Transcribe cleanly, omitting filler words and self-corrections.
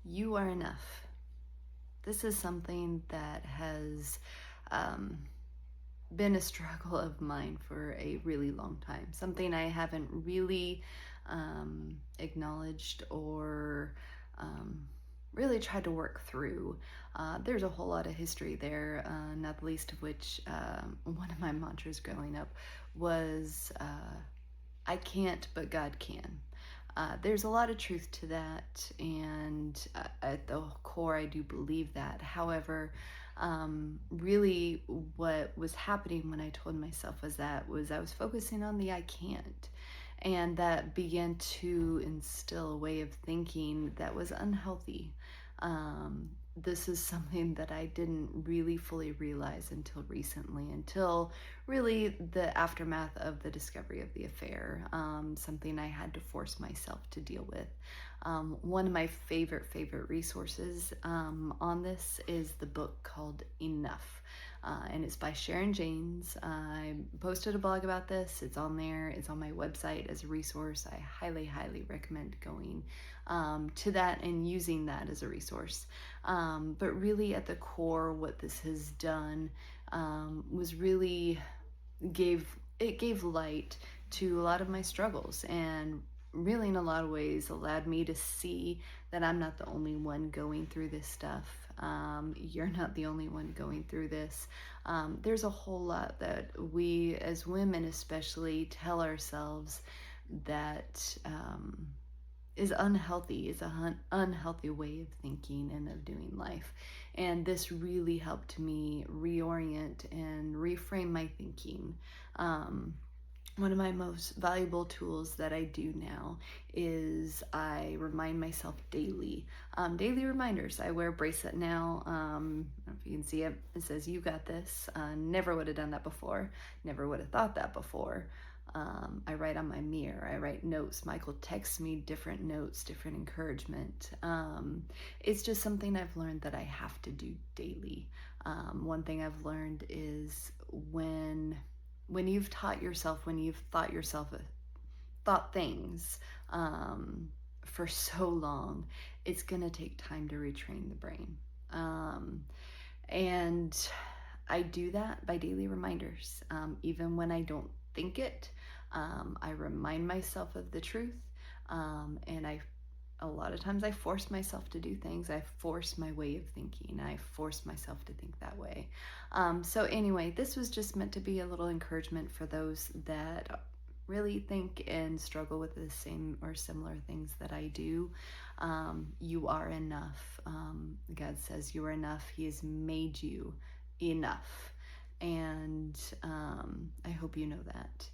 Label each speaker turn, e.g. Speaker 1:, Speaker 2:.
Speaker 1: You are enough. This is something that has um, been a struggle of mine for a really long time. Something I haven't really acknowledged or um, really tried to work through. There's a whole lot of history there, not the least of which one of my mantras growing up was I can't, but God can. There's a lot of truth to that, and at the core, I do believe that. However, really, what was happening when I told myself was I was focusing on the I can't, and that began to instill a way of thinking that was unhealthy. This is something that I didn't really fully realize until recently, until really the aftermath of the discovery of the affair, something I had to force myself to deal with. One of my favorite resources on this is the book called Enough. And it's by Sharon James. I posted a blog about this. It's on there. It's on my website as a resource. I highly recommend going to that and using that as a resource. But really, at the core, what this has done was really gave light to a lot of my struggles, and really in a lot of ways allowed me to see that I'm not the only one going through this stuff. You're not the only one going through this. There's a whole lot that we as women especially tell ourselves that is unhealthy, is a unhealthy way of thinking and of doing life. And this really helped me reorient and reframe my thinking. One of my most valuable tools that I do now is I remind myself daily. Daily reminders. I wear a bracelet now. I don't know if you can see it. It says, "You got this." Never would have done that before. Never would have thought that before. I write on my mirror. I write notes. Michael texts me different notes, different encouragement. It's just something I've learned that I have to do daily. One thing I've learned is when you've taught yourself, when you've thought things for so long, it's gonna take time to retrain the brain. And I do that by daily reminders. Even when I don't think it, I remind myself of the truth. And a lot of times I force myself to do things. I force my way of thinking. I force myself to think that way. So anyway, this was just meant to be a little encouragement for those that really think and struggle with the same or similar things that I do. You are enough. God says you are enough. He has made you enough. And I hope you know that.